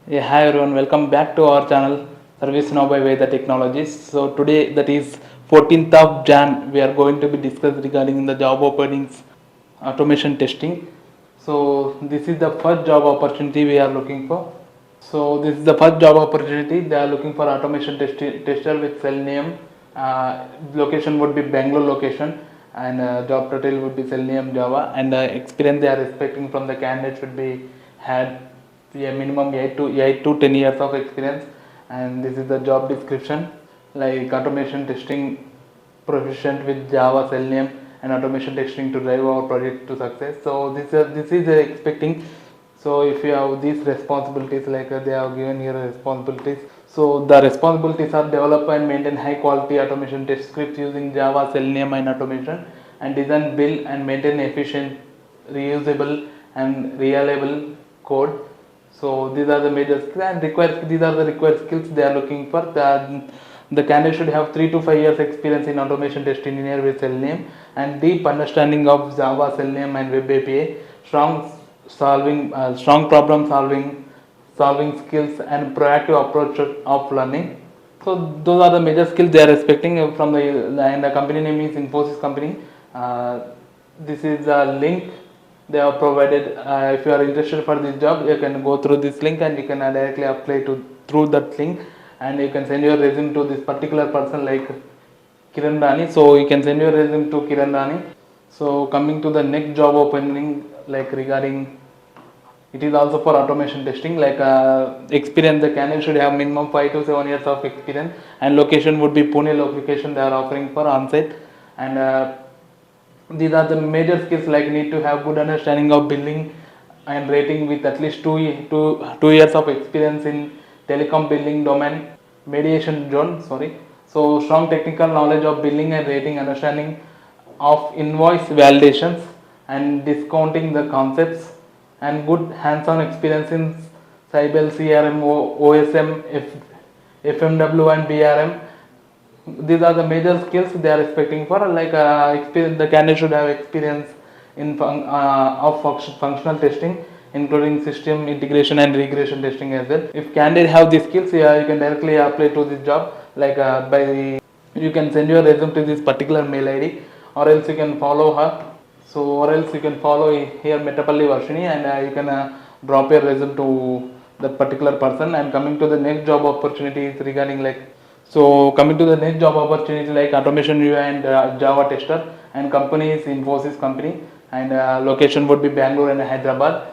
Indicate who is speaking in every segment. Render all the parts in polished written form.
Speaker 1: Yeah, hi everyone, welcome back to our channel ServiceNow by Veda Technologies. So today, that is 14th of Jan, we are going to be discussed regarding the job openings, automation testing. So this is the first job opportunity we are looking for. So this is the first job opportunity. They are looking for automation tester with Selenium. Location would be Bangalore location, and job title would be Selenium Java. And experience they are expecting from the candidate should be had a minimum 8 to 10 years of experience. And this is the job description, like automation testing proficient with Java, Selenium, and automation testing to drive our project to success. So this is expecting. So if you have these responsibilities, like they have given here responsibilities. So the responsibilities are develop and maintain high quality automation test scripts using Java, Selenium, and automation, and design, build, and maintain efficient, reusable, and reliable code. So these are the major skills and required. These are the required skills they are looking for. The candidate should have 3 to 5 years experience in automation test engineer with Selenium and deep understanding of Java, Selenium, and Web API. Strong problem solving skills, and proactive approach of learning. So those are the major skills they are expecting from and the company name is Infosys company. This is a link they have provided. If you are interested for this job, you can go through this link and you can directly apply to through that link, and you can send your resume to this particular person like Kiran Rani. So you can send your resume to Kiran Rani. So coming to the next job opening, like regarding it is also for automation testing, like experience. The candidate should have minimum 5 to 7 years of experience, and location would be Pune location they are offering for on-site. And these are the major skills, like need to have good understanding of billing and rating with at least 2 years of experience in telecom billing domain mediation zone. Sorry. So strong technical knowledge of billing and rating, understanding of invoice validations and discounting the concepts, and good hands-on experience in Cybel, CRM, OSM, FMW, and BRM. These are the major skills they are expecting for. Like experience, the candidate should have experience in functional testing, including system integration and regression testing as well. If candidate have these skills, yeah, you can directly apply to this job. Like by you can send your resume to this particular mail ID, or else you can follow her. So or else you can follow here Metapalli Varshini, and you can drop your resume to that particular person. And coming to the next job opportunities regarding like, so coming to the next job opportunity, like automation UI and Java tester, and company is Infosys company, and location would be Bangalore and Hyderabad.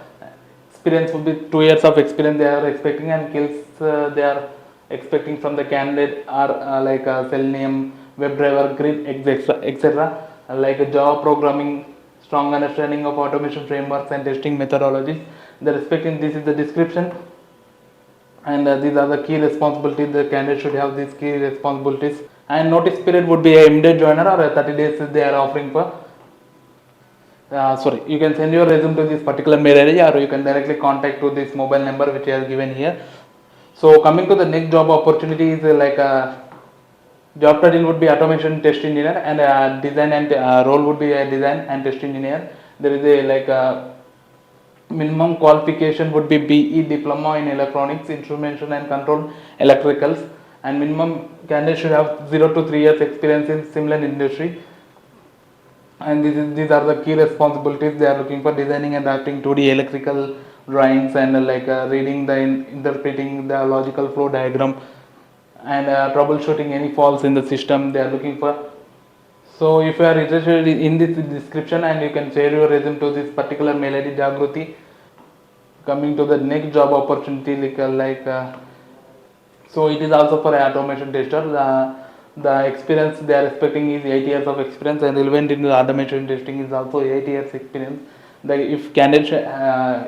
Speaker 1: Experience would be 2 years of experience they are expecting, and skills they are expecting from the candidate are like Selenium, WebDriver, Grid, etc. Like Java programming, strong understanding of automation frameworks and testing methodologies. They're expecting. This is the description, and these are the key responsibilities. The candidate should have these key responsibilities, and notice period would be a immediate joiner or a 30 days they are offering for. Sorry, you can send your resume to this particular mail ID, or you can directly contact to this mobile number which I have given here. So coming to the next job opportunity is like job title would be automation test engineer, and design and role would be a design and test engineer. There is a like minimum qualification would be BE diploma in electronics, instrumentation and control electricals, and minimum candidate should have 0 to 3 years experience in similar industry. And these are the key responsibilities they are looking for: designing and drafting 2D electrical drawings, and like reading the interpreting the logical flow diagram, and troubleshooting any faults in the system they are looking for. So if you are interested in this description, and you can share your resume to this particular mail ID Jagruti. Coming to the next job opportunity, so it is also for automation tester. The experience they are expecting is 8 years of experience, and relevant in the automation testing is also 8 years experience. If candidate,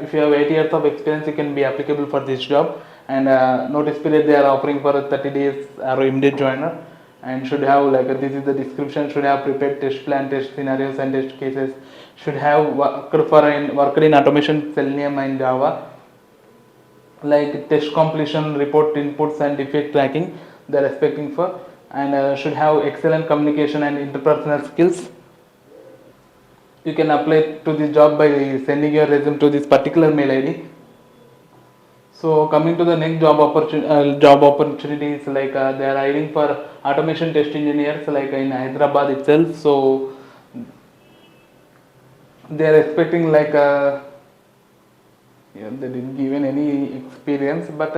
Speaker 1: if you have 8 years of experience, you can be applicable for this job. And notice period they are offering for 30 days or immediate joiner, and should have like this is the description: should have prepared test plan, test scenarios, and test cases. Should have worked in automation Selenium and Java, like test completion, report inputs, and defect tracking they are expecting for. And should have excellent communication and interpersonal skills. You can apply to this job by sending your resume to this particular mail ID. So coming to the next job opportunities, like they are hiring for automation test engineers, like in Hyderabad itself. So they are expecting like yeah, they didn't given any experience, but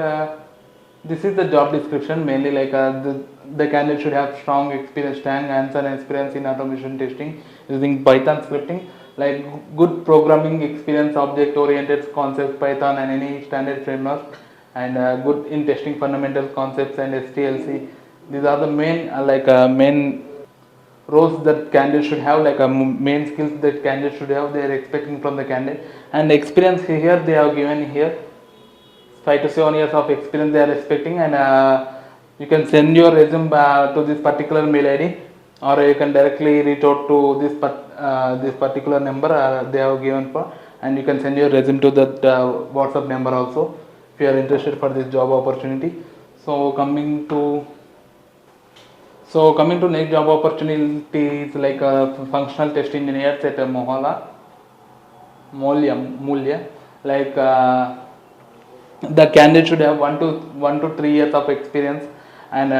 Speaker 1: this is the job description mainly, like the candidate should have strong experience, strong hands-on experience in automation testing using Python scripting, like good programming experience, object-oriented concepts, Python and any standard framework, and good in testing fundamental concepts and STLC. These are the main main roles that candidate should have, like main skills that candidate should have, they are expecting from the candidate. And experience here they have given here 5 to 7 years of experience they are expecting. And you can send your resume to this particular mail id, or you can directly reach out to this particular number they have given for, and you can send your resume to that WhatsApp number also if you are interested for this job opportunity. So coming to next job opportunities, like functional test engineers at Mulya, like the candidate should have 1 to 3 years of experience, and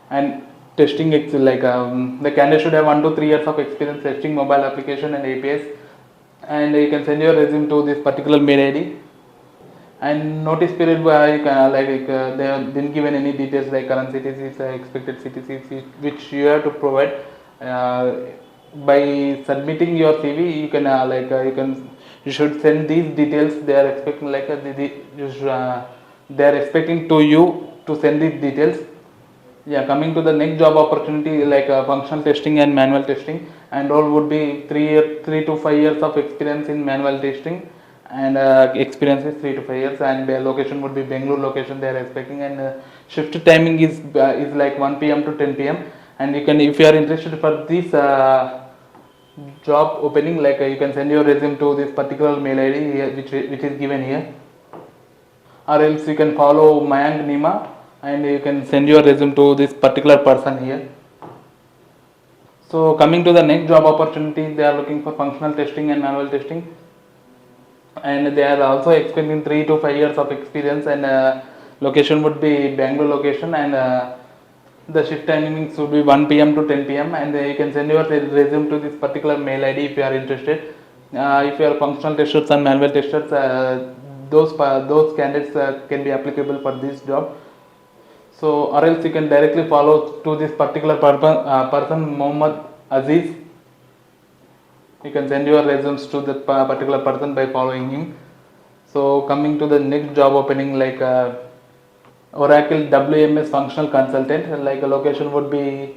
Speaker 1: and testing like the candidate should have 1 to 3 years of experience testing mobile application and APIs, and you can send your resume to this particular mail ID. And notice period, they didn't given any details like current CTCs, expected CTCs, which you have to provide by submitting your CV. You can you should send these details. They are expecting like they are expecting to you to send these details. Yeah, coming to the next job opportunity, like functional testing and manual testing, and role would be 3 to 5 years of experience in manual testing, and experience is 3 to 5 years, and their location would be Bangalore location they are expecting, and shift timing is like 1 p.m. to 10 p.m. And you can, if you are interested for this job opening, like you can send your resume to this particular mail ID here, which is given here, or else you can follow Mayank Nima, and you can send your resume to this particular person here. So coming to the next job opportunity, they are looking for functional testing and manual testing, and they are also expecting 3 to 5 years of experience, and location would be Bangalore location, and the shift timings would be 1 p.m. to 10 p.m. and you can send your resume to this particular mail ID if you are interested. If you are functional testers and manual testers, those candidates can be applicable for this job. So or else you can directly follow to this particular person, Mohammed Aziz. You can send your resumes to that particular person by following him. So coming to the next job opening, like Oracle WMS functional consultant, like a location would be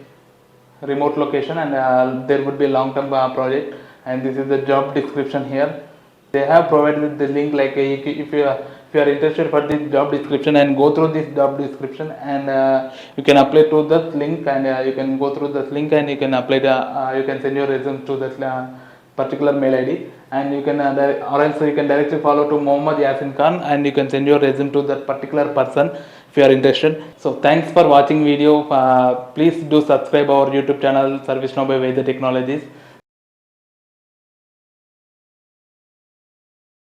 Speaker 1: remote location, and there would be long term project, and this is the job description here. They have provided the link, like if you are interested for this job description, and go through this job description, and you can apply to that link, and you can go through that link, and you can apply you can send your resume to that particular mail ID, and you can or else you can directly follow to Mohammed Yasin Khan, and you can send your resume to that particular person if you are interested. So thanks for watching video. Please do subscribe our YouTube channel ServiceNow by Veda Technologies.